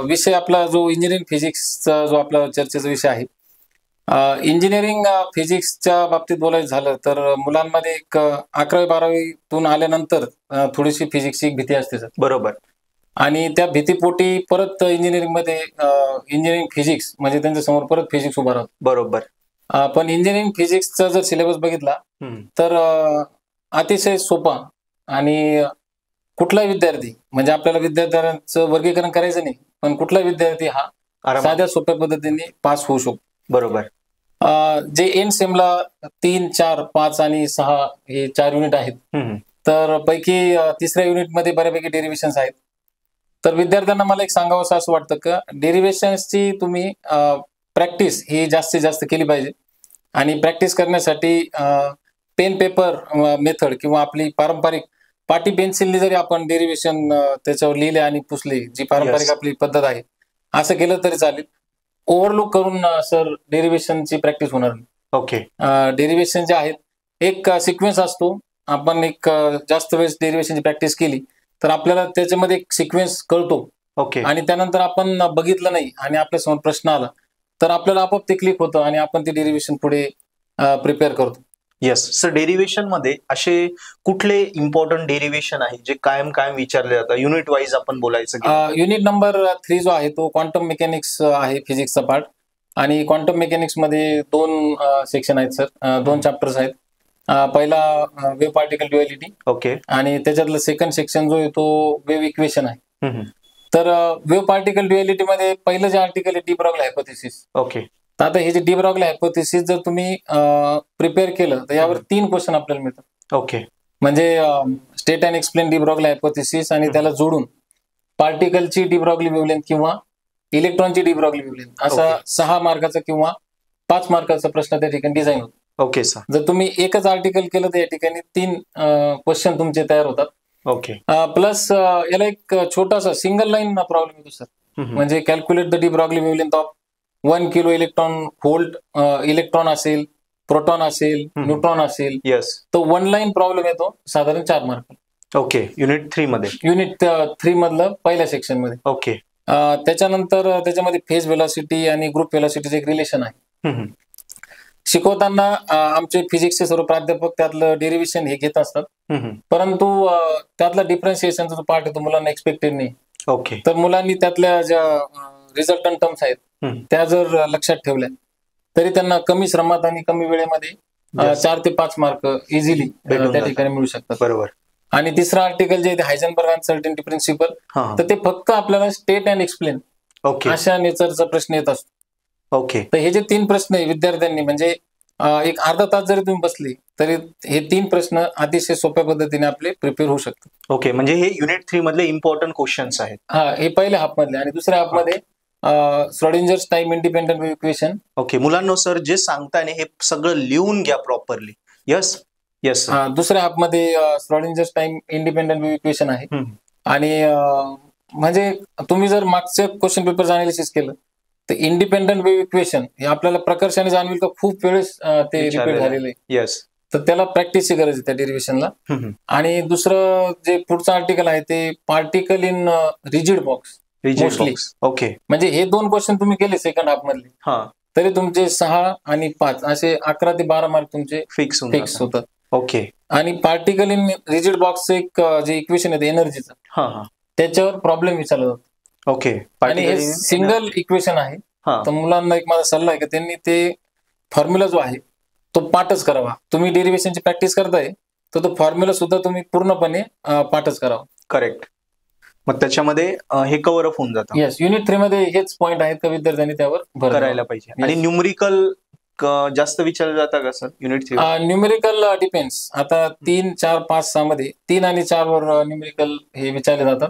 विषय आपला जो इंजिनिअरिंग फिजिक्सचा जो आपला चर्चेचा विषय आहे. इंजिनिअरिंग फिजिक्सच्या बाबतीत बोलायचं झालं तर मुलांमध्ये एक 11वी-12वीतून आल्यानंतर थोडीशी फिजिक्सची एक भीती असते सर. बरोबर. आणि त्या भीतीपोटी परत इंजिनिअरिंगमध्ये इंजिनिअरिंग फिजिक्स म्हणजे त्यांच्या समोर परत फिजिक्स उभा राहतो. बरोबर. पण इंजिनिअरिंग फिजिक्सचा जर सिलेबस बघितला तर अतिशय सोपा आणि कुठलाही विद्यार्थी म्हणजे आपल्याला विद्यार्थ्यांचं वर्गीकरण करायचं नाही, पण कुठलाही विद्यार्थी हा साध्या सोप्या पद्धतीने पास होऊ शकतो. बरोबर. जे एंड सेमला 3, 4, 5 आणि 6 हे 4 युनिट आहेत, तर पैकी तिसऱ्या युनिटमध्ये बऱ्यापैकी डेरिव्हेशन्स आहेत. तर विद्यार्थ्यांना मला एक सांगावं असं वाटतं की डेरिव्हेशन्सची तुम्ही प्रॅक्टिस ही जास्तीत जास्त केली पाहिजे. आणि प्रॅक्टिस करण्यासाठी पेन पेपर मेथड किंवा आपली पारंपरिक पाटी पेन्सिलने जरी आपण डेरिव्हेशन त्याच्यावर लिहिले आणि पुसले, जी पारंपरिक आपली पद्धत आहे, असं केलं तरी चालेल. ओव्हरलुक करून सर डेरिव्हेशनची प्रॅक्टिस होणार नाही. ओके. डेरिव्हेशन जे आहेत एक सिक्वेन्स असतो. आपण एक जास्त वेळेस डेरिव्हेशनची प्रॅक्टिस केली तर आपल्याला त्याच्यामध्ये एक सिक्वेन्स कळतो. ओके. आणि त्यानंतर आपण बघितलं नाही आणि आपल्यासमोर प्रश्न आला तर आपल्याला आपोआप ते क्लिक होतं आणि आपण ते डेरिव्हेशन पुढे प्रिपेअर करतो. Yes sir. डेरिव्हेशन मध्ये असे कुठले इम्पॉर्टंट डेरिव्हेशन आहे जे कायम विचारले जातात? युनिट वाईज आपण बोलायचं. युनिट नंबर 3 जो आहे तो क्वांटम मेकॅनिक्स आहे, फिजिक्सचा पार्ट. आणि क्वांटम मेकॅनिक्स मध्ये 2 सेक्शन आहेत सर, 2 चॅप्टर्स आहेत. पहिला वेव्ह पार्टिकल ड्युअलिटी. ओके. आणि त्याच्यातलं सेकंड सेक्शन जो आहे तो वेव्ह इक्वेशन आहे. तर वेव्ह पार्टिकल ड्युअलिटी मध्ये पहिलं जे आर्टिकल आहे डी ब्रॉग्ली हायपोथेसिस. ओके. तर आता हे जे डी ब्रॉग्ली हायपोथेसिस जर तुम्ही प्रिपेअर केलं तर यावर 3 क्वेश्चन आपल्याला मिळतात. ओके. म्हणजे state and explain de Broglie hypothesis आणि त्याला जोडून पार्टिकलची डी ब्रॉग्ली वेव्हलेंथ किंवा इलेक्ट्रॉनची डी ब्रॉग्ली वेव्हलेंथ असा 6 मार्काचा किंवा 5 मार्काचा प्रश्न त्या ठिकाणी डिझाईन होतो. Okay sir. जर तुम्ही एकच आर्टिकल केलं तर या ठिकाणी 3 क्वेश्चन तुमचे तयार होतात. ओके. प्लस याला एक छोटासा सिंगल लाईन प्रॉब्लेम येतो सर. म्हणजे calculate the de Broglie wavelength of 1 kilo electron volt. Electron असेल, प्रोटॉन असेल, न्यूट्रॉन असेल. येस. तो 1 लाईन प्रॉब्लेम येतो साधारण 4 मार्क. ओके. युनिट 3 मध्ये. युनिट 3 मधलं पहिल्या सेक्शन मध्ये. ओके. त्याच्यानंतर त्याच्यामध्ये फेज व्हेलॉसिटी आणि ग्रुप व्हेलॉसिटीचं एक रिलेशन आहे. शिकवताना आमचे फिजिक्सचे सर्व प्राध्यापक त्यातलं डेरिव्हेशन हे घेत असतात, परंतु त्यातला डिफरन्शिएशनचा जो पार्ट आहे तो मुलांना एक्सपेक्टेड नाही. ओके. तर मुलांनी त्यातल्या ज्या रिझल्टंट टर्म्स आहेत त्या जर लक्षात ठेवल्या तरी त्यांना कमी श्रमात आणि कमी वेळेमध्ये 4 ते 5 मार्क इझिली त्या ठिकाणी मिळू शकतात. बरोबर. आणि तिसरं आर्टिकल जे आहे हायझेनबर्ग अनसर्टेनिटी प्रिन्सिपल. तर ते फक्त आपल्याला स्टेट अँड एक्सप्लेन अशा नेचरचा प्रश्न येत असतो. ओके. तर हे जे 3 प्रश्न आहे विद्यार्थ्यांनी म्हणजे एक अर्धा तास जरी तुम्ही बसले तरी हे 3 प्रश्न अतिशय सोप्या पद्धतीने आपले प्रिपेअर होऊ शकतात. ओके. म्हणजे हे युनिट 3 मधले इम्पॉर्टंट क्वेश्चन्स आहेत. हे पहिल्या हाफ मधले. आणि दुसऱ्या हाफ मध्ये Schrodinger's time independent wave equation. Okay. मुलांना सर जे सांगताय हे सगळं लिहून घ्या प्रॉपरली. यस. येस. दुसऱ्या हाफ मध्ये Schrodinger's time independent wave equation आहे. आणि म्हणजे तुम्ही जर मागचं क्वेश्चन पेपर अनालिसिस केलं तर इंडिपेंडंट वेव्ह इक्वेशन हे आपल्याला प्रकर्षाने जाणवेल का खूप वेळेस ते रिपीट झालेलं आहे. येस. तर त्याला प्रॅक्टिसची गरज आहे त्या डेरिव्हेशनला. आणि दुसरं जे पुढचं आर्टिकल आहे ते particle in rigid box mostly. Okay. म्हणजे हे 2 क्वेश्चन तुम्ही केले सेकंड हाफ मधले तरी तुमचे 6 आणि 5 असे 11 ते 12 मार्क तुमचे फिक्स होतात. ओके. आणि पार्टिकल इन रिजिड बॉक्सचं एक जे इक्वेशन आहे एनर्जीचं त्याच्यावर प्रॉब्लेम विचारला जातो. ओके. आणि हे सिंगल इक्वेशन आहे. तर मुलांना एक माझा सल्ला आहे की त्यांनी ते फॉर्म्युला जो आहे तो पाठच करावा. तुम्ही डेरिव्हेशनची प्रॅक्टिस करताय तर तो फॉर्म्युला सुद्धा तुम्ही पूर्णपणे पाठच करावा. करेक्ट. मग त्याच्यामध्ये हे कव्हर अप होऊन जातं. येस. युनिट 3 मध्ये हेच पॉईंट आहेत का विद्यार्थ्यांनी त्यावर भर करायला पाहिजे. आणि न्यूमरिकल जास्त विचारलं जातं का सर युनिट 3? Numerical depends. आता 3, 4, 5, 6 मध्ये 3 आणि 4 वर न्यूमेरिकल हे विचारले जातात.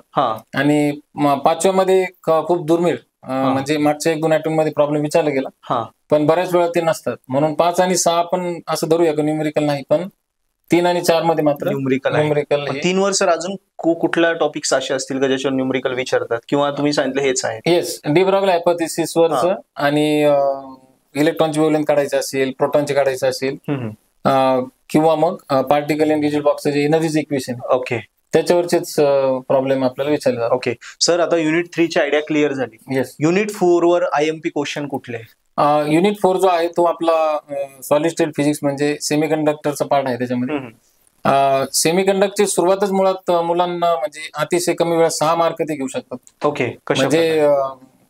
आणि 5व्या मध्ये खूप दुर्मिळ म्हणजे मागच्या 1-2 अटेम्प्ट मध्ये प्रॉब्लेम विचारला गेला, पण बऱ्याच वेळा ते नसतात. म्हणून 5 आणि 6 आपण असं धरूया की न्यूमेरिकल नाही, पण 3 आणि 4 मध्ये मात्र न्यूमेरिकल. 3 वर सर अजून कुठल्या टॉपिक्स असे असतील का ज्याच्यावर न्यूमेरिकल विचारतात किंवा तुम्ही सांगितलं हेच आहे? येस. डी ब्रॉग्ली हायपोथेसिस वरचं आणि इलेक्ट्रॉनची वेव्हलेंथ काढायची असेल, प्रोटॉनची काढायची असेल, किंवा मग पार्टिकल इन रिजिड बॉक्सचं जे एनर्जीचं इक्वेशन. ओके. त्याच्यावरचेच प्रॉब्लेम आपल्याला विचारले जातात. ओके सर, आता युनिट 3 ची आयडिया क्लिअर झाली. येस. युनिट 4 वर IMP क्वेश्चन कुठले? युनिट 4 जो आहे तो आपला सॉलिड स्टेट फिजिक्स म्हणजे सेमीकंडक्टरचा पार्ट आहे. त्याच्यामध्ये सेमीकंडक्टरची सुरुवातच मुळात मुलांना म्हणजे अतिशय कमी वेळात 6 मार्क ते घेऊ शकतात. ओके, म्हणजे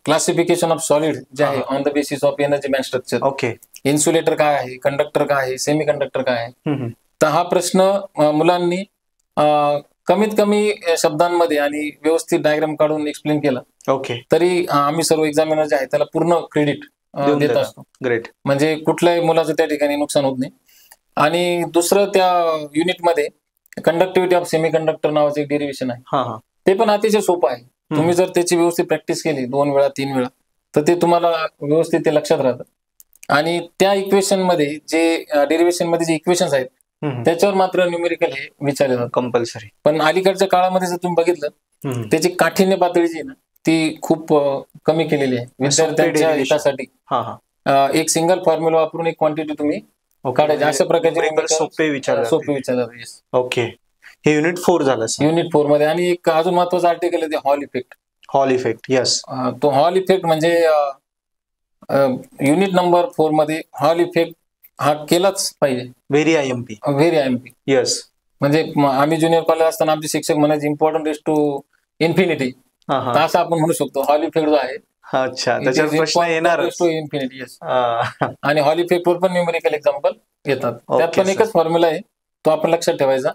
क्लासिफिकेशन ऑफ सॉलिड जे आहे on the basis of energy band structure. Okay. Insulator काय आहे, कंडक्टर काय आहे, सेमीकंडक्टर काय आहे. तर हा प्रश्न मुलांनी कमीत कमी शब्दांमध्ये आणि व्यवस्थित डायग्राम काढून एक्सप्लेन केला. ओके. तरी आम्ही सर्व एक्झामिनर जे आहे त्याला पूर्ण क्रेडिट देत असतो. ग्रेट. म्हणजे कुठल्याही मुलाचं त्या ठिकाणी नुकसान होत नाही. आणि दुसरं त्या युनिटमध्ये कंडक्टिव्हिटी ऑफ सेमीकंडक्टर नावाचं एक डेरिव्हेशन आहे. ते पण अतिशय सोपं आहे. तुम्ही जर त्याची व्यवस्थित प्रॅक्टिस केली 2 वेळा 3 वेळा तर ते तुम्हाला व्यवस्थित ते लक्षात राहतं. आणि त्या इक्वेशन मध्ये जे डेरिव्हेशन मध्ये जे इक्वेशन्स आहेत त्याच्यावर मात्र न्यूमेरिकल हे विचारले जातात कंपल्सरी. पण अलीकडच्या काळामध्ये जर तुम्ही बघितलं त्याची काठिण्य पातळी जी ना ती खूप कमी केलेली आहे विद्यार्थ्यांच्या हितासाठी. एक सिंगल फॉर्म्युला वापरून एक क्वांटिटी तुम्ही काढायची अशा प्रकारचे सोपे विचारले. ओके, हे युनिट 4 झालं. युनिट 4 मध्ये आणि एक अजून महत्वाचं आर्टिकल आहे ते hall effect. Hall effect, yes. तो हॉल इफेक्ट म्हणजे युनिट नंबर 4 मध्ये हॉल इफेक्ट हा केलाच पाहिजे. Very IMP. येस. म्हणजे आम्ही ज्युनियर कॉलेज असताना आमचे शिक्षक म्हणायचे इम्पॉर्टंट इज टू इन्फिनिटी. असं आपण म्हणू शकतो. हॉल इफेक्ट जो आहे अच्छा, त्याच्यावर प्रश्न येणार टू इन्फिनिटी. येस. आणि हॉल इफेक्ट वर पण न्यूमेरिकल एक्झाम्पल येतात. त्यात पण एकच फॉर्म्युला आहे तो आपण लक्षात ठेवायचा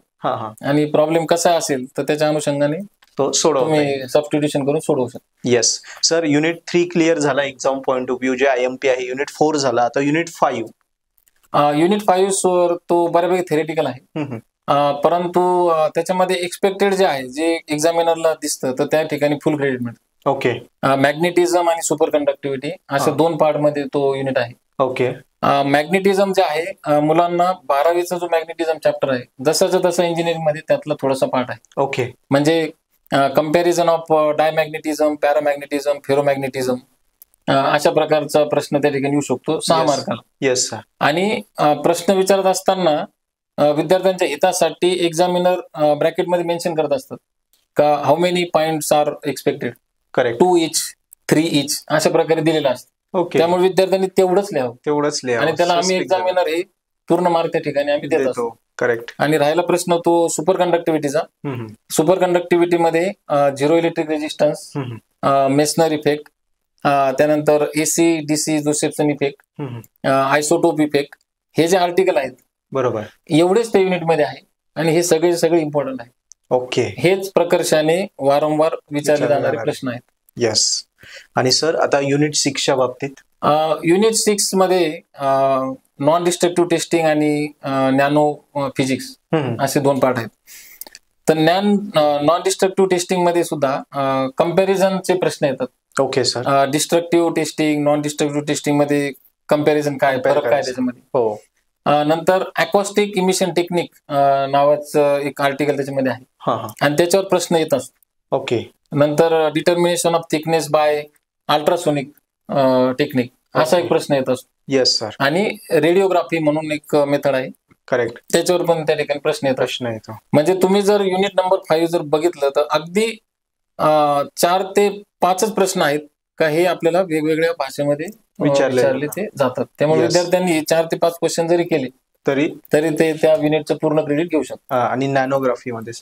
आणि प्रॉब्लेम कसा असेल तर त्याच्या अनुषंगाने तो तुम्ही सबस्टिट्यूशन करून सोडवू शकता. येस सर, युनिट 3 क्लिअर झाला एक्झाम पॉइंट ऑफ व्ह्यू जे IMP आहे. युनिट 4 झाला. आता युनिट 5. युनिट 5 वर तो बऱ्यापैकी थेरेटिकल आहे. परंतु त्याच्यामध्ये एक्सपेक्टेड जे आहे जे एक्झामिनरला दिसतं तर त्या ठिकाणी फुल क्रेडिट मिळतं. ओके. मॅग्नेटिझम आणि सुपर कंडक्टिव्हिटी अशा 2 पार्ट मध्ये तो युनिट आहे. ओके. मॅग्नेटिझम जे आहे मुलांना 12वीचा जो मॅग्नेटिझम चॅप्टर आहे जसंच्या तसं इंजिनिअरिंग मध्ये त्यातला थोडासा पार्ट आहे. ओके. म्हणजे कंपॅरिझन ऑफ डायमॅग्नेटिझम, पॅरामॅग्नेटिझम, फेरोमॅग्नेटिझम अशा प्रकारचा प्रश्न त्या ठिकाणी येऊ शकतो 6 मार्काला. Yes sir. आणि प्रश्न विचारत असताना विद्यार्थ्यांच्या हितासाठी एक्झामिनर ब्रॅकेटमध्ये मेन्शन करत असतात का how many points are expected. Correct. 2 each, 3 each अशा प्रकारे दिलेलं असतं. ओके. त्यामुळे विद्यार्थ्यांनी तेवढंच लिहावं आणि त्याला आम्ही एक्झामिनर हे पूर्ण मार्क त्या ठिकाणी आम्ही देत असतो. करेक्ट. आणि राहिला प्रश्न तो सुपर कंडक्टिव्हिटीचा. सुपर कंडक्टिव्हिटी मध्ये 0 इलेक्ट्रिक रेजिस्टन्स, मेसनर इफेक्ट, त्यानंतर AC DC Josephson effect, isotope effect हे जे आर्टिकल आहेत बरोबर एवढेच त्या युनिटमध्ये आहे आणि हे सगळे इम्पॉर्टंट आहे. ओके. हेच प्रकर्षाने वारंवार विचारले जाणारे प्रश्न आहेत. येस. आणि सर आता युनिट 6च्या बाबतीत. युनिट 6 मध्ये नॉन डिस्ट्रक्टिव्ह टेस्टिंग आणि नॅनो फिजिक्स असे 2 पार्ट आहेत. तर नॉन डिस्ट्रक्टिव्ह टेस्टिंग मध्ये सुद्धा कम्पॅरिझनचे प्रश्न येतात. Okay sir. Destructive testing, non destructive testing मध्ये कम्पॅरिझन काय, फरक काय त्याच्यामध्ये. हो. नंतर अकॉस्टिक इमिशन टेक्निक नावाचं एक आर्टिकल त्याच्यामध्ये आहे आणि त्याच्यावर प्रश्न येत असतो. ओके. नंतर determination of thickness by ultrasonic technique असा एक प्रश्न येत असतो. Yes sir. आणि रेडिओग्राफी म्हणून एक मेथड आहे. करेक्ट. त्याच्यावर पण त्या ठिकाणी प्रश्न येतो. म्हणजे तुम्ही जर युनिट नंबर 5 जर बघितलं तर अगदी 4 ते 5च प्रश्न आहेत का हे आपल्याला वेगवेगळ्या भाषेमध्ये विचारले ते जातात. त्यामुळे विद्यार्थ्यांनी 4 ते 5 क्वेश्चन जरी केले तरी ते त्या युनिटचं पूर्ण क्रेडिट घेऊ शकतात. आणि नॅनोग्राफी मध्ये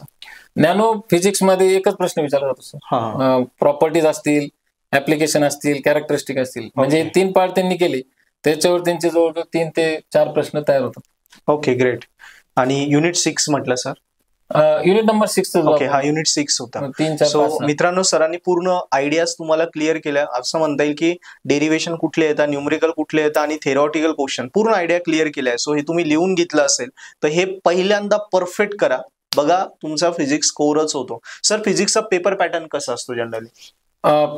नॅनो फिजिक्स मध्ये एकच प्रश्न विचारला जातो. प्रॉपर्टीज असतील, ऍप्लिकेशन असतील, कॅरेक्टरिस्टिक असतील. म्हणजे 3 पार्ट त्यांनी केले त्याच्यावर त्यांचे जवळजवळ 3 ते 4 प्रश्न तयार होतात. Okay, great. आणि युनिट 6 म्हटलं सर. Unit number 6. ओके, हा युनिट 6 होता. सो मित्रांनो, सरांनी पूर्ण आयडियाज तुम्हाला क्लिअर केल्या. असं म्हणता येईल की डेरिव्हेशन कुठले येतात, न्यूमरिकल कुठले येतात आणि थेरॉटिकल क्वेश्चन पूर्ण आयडिया क्लिअर केलाय. सो हे तुम्ही लिहून घेतलं असेल तर हे पहिल्यांदा परफेक्ट करा. बघा तुमचा फिजिक्स स्कोरच होतो. सर फिजिक्सचा पेपर पॅटर्न कसा असतो जनरली?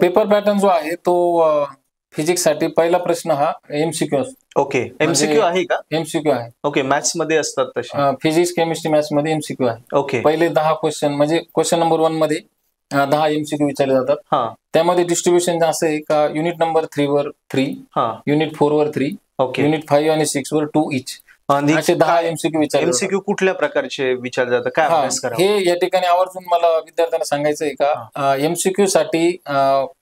पेपर पॅटर्न जो आहे तो फिजिक्स साठी पहिला प्रश्न हा MCQ असतो. ओके. MCQ आहे का? MCQ आहे. ओके. मॅथ्स मध्ये असतात तसे? फिजिक्स, केमिस्ट्री, मॅथ्स मध्ये MCQ आहे. ओके. पहिले 10 क्वेश्चन म्हणजे क्वेश्चन नंबर 1 मध्ये 10 MCQ विचारले जातात. त्यामध्ये डिस्ट्रीब्युशन असं आहे का युनिट नंबर 3 वर 3, युनिट 4 वर 3, युनिट 5 आणि 6 वर 2 each असे 10 एमसीक्यू विचारले. एमसीक्यू कुठल्या प्रकारचे विचारले जातात, काय अभ्यास करा हे या ठिकाणी आवर्जून मला विद्यार्थ्यांना सांगायचंय का एमसीक्यू साठी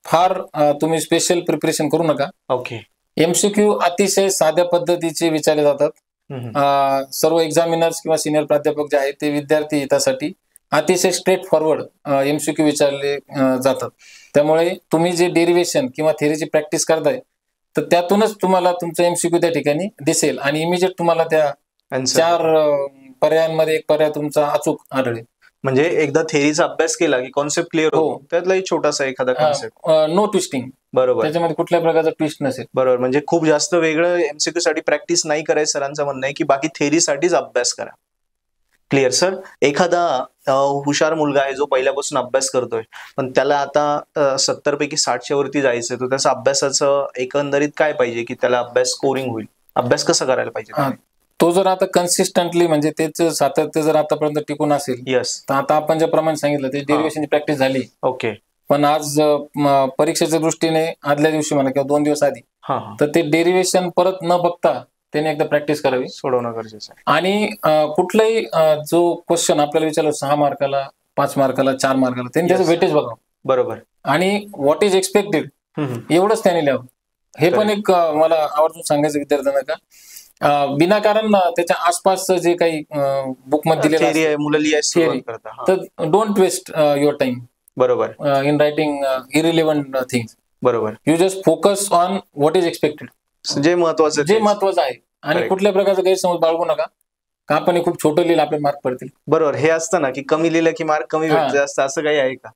फार तुम्ही स्पेशल प्रिपरेशन करू नका. ओके. एमसीक्यू अतिशय साध्या पद्धतीचे विचारले जातात. सर्व एक्झामिनर्स किंवा सिनियर प्राध्यापक जे आहेत ते विद्यार्थी हितासाठी अतिशय स्ट्रेट फॉरवर्ड एमसीक्यू विचारले जातात. त्यामुळे तुम्ही जे डेरिव्हेशन किंवा थेरीची प्रॅक्टिस करताय तर त्यातूनच तुम्हाला तुमचं एमसीक्यू त्या ठिकाणी दिसेल आणि इमिजिएट तुम्हाला त्या 4 पर्यायांमध्ये एक पर्याय तुमचा अचूक आढळेल. म्हणजे एकदा थेरीचा अभ्यास केला की कॉन्सेप्ट क्लिअर होतो, त्यातला एक छोटासा एखादा कॉन्सेप्ट, नो ट्विस्टिंग. बरोबर, त्याच्यामध्ये कुठल्या प्रकारचा ट्विस्ट नसेल. बरोबर, म्हणजे खूप जास्त वेगळं एमसीक्यू साठी प्रॅक्टिस नाही करायचं. सरांचं म्हणणं आहे की बाकी थेरीसाठीच अभ्यास करा. Clear sir. एखादा हुशार मुलगा आहे जो पहिल्यापासून अभ्यास करतोय पण त्याला आता 70 पैकी 60च्या वरती जायचंय, तर त्याचं अभ्यासाचं एकंदरीत काय पाहिजे की त्याला अभ्यास स्कोरिंग होईल, अभ्यास कसा करायला पाहिजे? तो जर आता कन्सिस्टंटली म्हणजे त्याचं सातत्य जर आतापर्यंत टिकून असेल, यस, तर आता आपण ज्याप्रमाणे सांगितलं ते डेरिव्हेशनची प्रॅक्टिस झाली. ओके. पण आज परीक्षेच्या दृष्टीने आदल्या दिवशी म्हणा किंवा 2 दिवस आधी तर ते डेरिव्हेशन परत न बघता त्याने एकदा प्रॅक्टिस करावी, सोडवणं गरजेचं आहे. आणि कुठलाही जो क्वेश्चन आपल्याला विचारलं 6 मार्काला, 5 मार्काला, 4 मार्काला, त्यांनी त्याचं वेटेज बघावं. बरोबर. आणि व्हॉट इज एक्सपेक्टेड एवढंच त्याने लिहावं. हे पण एक मला आवर्जून सांगायचं विद्यार्थ्यांना का विनाकारण त्याच्या आसपासचं जे काही बुकमध्ये दिलेलं आहे मुलं तर डोंट वेस्ट युअर टाइम. बरोबर. In writing irrelevant things. बरोबर. You just focus on what is expected, जे महत्वाचं आहे. आणि कुठल्या प्रकारचा गैरसमज बाळगू नका का आपण खूप छोटं लिहिलं आपले मार्क पडतील. बरोबर. हे असतं ना की कमी लिहिलं की मार्क कमी भेटते, असं काही आहे का?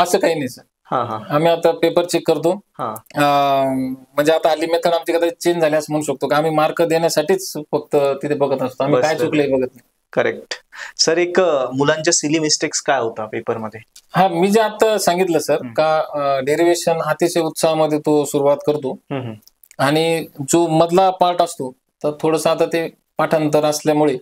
असं काही नाही सर. आम्ही आता पेपर चेक करतो. म्हणजे आता हल्ली मेथड आमची कदाचित चेंज झाली असं म्हणू शकतो का आम्ही मार्क देण्यासाठीच फक्त तिथे बघत असतो, आम्ही काय चुकलंय बघत नाही. करेक्ट. सर, एक मुलांच्या सिली मिस्टेक्स काय होता पेपरमध्ये? मी जे आता सांगितलं सर का डेरिव्हेशन अतिशय उत्साहामध्ये तो सुरुवात करतो आणि जो मधला पार्ट असतो तर थोडस आता ते पाठांतर असल्यामुळे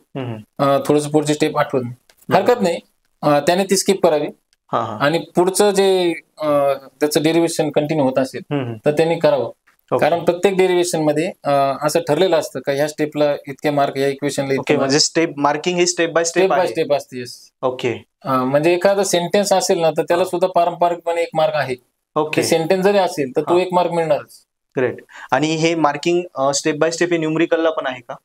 थोडस पुढची स्टेप आठवत नाही. हरकत नाही, त्याने ती स्किप करावी आणि पुढचं जे त्याचं डेरिव्हेशन कंटिन्यू होत असेल तर त्यांनी करावं. कारण प्रत्येक डेरिव्हेशन मध्ये असं ठरलेलं असतं का ह्या स्टेपला इतके मार्क, या इक्वेशनला इतके. म्हणजे step marking he step by step असते. ओके. म्हणजे एखादा सेंटेन्स असेल ना तर त्याला सुद्धा पारंपरिकपणे 1 मार्क आहे. ओके. सेंटेन्स जरी असेल तर तो 1 मार्क मिळणारच. ग्रेट. आणि हे मार्किंग स्टेप बाय स्टेप हे न्यूमरिकलला पण आहे का?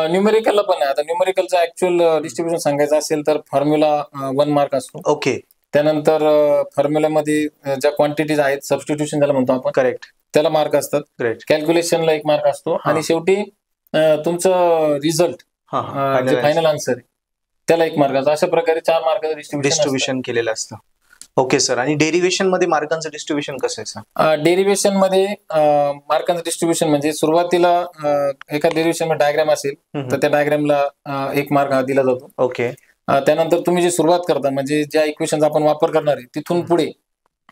न्यूमेरिकलला पण आहे. आता न्यूमेरिकलचं ऍक्च्युअल डिस्ट्रीब्युशन सांगायचं असेल तर फॉर्म्युला 1 मार्क असतो. ओके. त्यानंतर फॉर्म्युलामध्ये ज्या क्वांटिटीज आहेत, सबस्टिट्यूशन ज्याला म्हणतो आपण, करेक्ट, त्याला मार्क असतात. कॅल्क्युलेशनला 1 मार्क असतो आणि शेवटी तुमचं रिझल्ट जे फायनल आन्सर आहे त्याला 1 मार्क असतो. अशा प्रकारे 4 मार्काचं डिस्ट्रीब्युशन केलेलं असतं. Okay sir. आणि डेरिव्हेशन मध्ये मार्कांचं डिस्ट्रीब्युशन कसं आहे? डेरिव्हेशन मध्ये मार्कांचं डिस्ट्रीब्युशन म्हणजे सुरुवातीला एका डेरिव्हेशन मध्ये डायग्राम असेल तर त्या डायग्रामला 1 मार्क हा दिला जातो. ओके. त्यानंतर तुम्ही जी सुरुवात करता म्हणजे ज्या इक्वेशन आपण वापर करणार आहे तिथून पुढे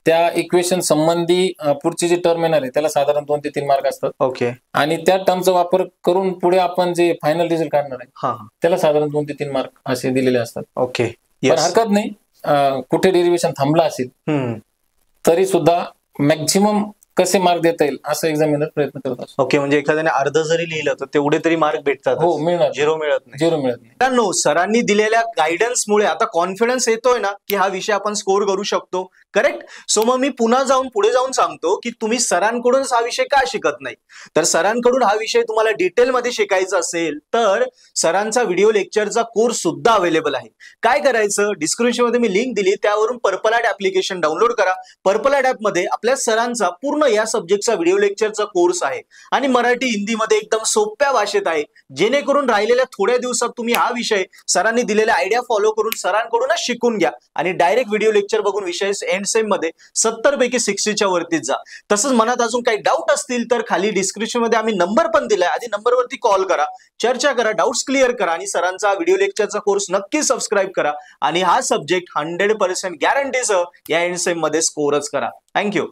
त्या इक्वेशन संबंधी पुढची जी टर्म येणार आहे त्याला साधारण 2 ते 3 मार्क असतात. ओके. आणि त्या टर्मचा वापर करून पुढे आपण जे फायनल रिझल्ट काढणार आहे त्याला साधारण 2 ते 3 मार्क असे दिलेले असतात. ओके. पण हरकत नाही, कुठे डेरिव्हेशन थांबला असेल तरी सुद्धा मॅक्झिमम कसे मार्क देता येईल असं एक्झामिनर प्रयत्न करत असतो. ओके. म्हणजे एखाद्याने अर्ध जरी लिहिलं तर तेवढे तरी मार्क भेटतात? हो, मिळणार. झिरो मिळत नाही. मित्रांनो, सरांनी दिलेल्या गायडन्समुळे आता कॉन्फिडन्स येतोय ना की हा विषय आपण स्कोर करू शकतो. करेक्ट. सो मग मी पुढे जाऊन सांगतो की तुम्ही सरांकडूनच हा विषय का शिकत नाही. तर सरांकडून हा विषय तुम्हाला डिटेलमध्ये शिकायचा असेल तर सरांचा व्हिडिओ लेक्चरचा कोर्स सुद्धा अवेलेबल आहे. काय करायचं, डिस्क्रिप्शन मध्ये मी लिंक दिली, त्यावरून पर्पल ॲड ऍप्लिकेशन डाउनलोड करा. पर्पल ॲड ऍप मध्ये आपल्या सरांचा पूर्ण या सब्जेक्टचा व्हिडिओ लेक्चरचा कोर्स आहे आणि मराठी हिंदीमध्ये एकदम सोप्या भाषेत आहे, जेणेकरून राहिलेल्या थोड्या दिवसात तुम्ही हा विषय सरांनी दिलेल्या आयडिया फॉलो करून सरांकडूनच शिकून घ्या आणि डायरेक्ट व्हिडिओ लेक्चर बघून विषय एंड सेम मध्ये 70 पैकी 60च्या वरतीच जा. तसंच मनात अजून काही डाऊट असतील तर खाली डिस्क्रिप्शन मध्ये आम्ही नंबर पण दिलाय, आधी नंबरवरती कॉल करा, चर्चा करा, डाऊट्स क्लिअर करा आणि सरांचा व्हिडिओ लेक्चरचा कोर्स नक्की सबस्क्राईब करा आणि हा सब्जेक्ट 100% गॅरंटीसह या एंड सेम मध्ये स्कोरच करा. थँक्यू.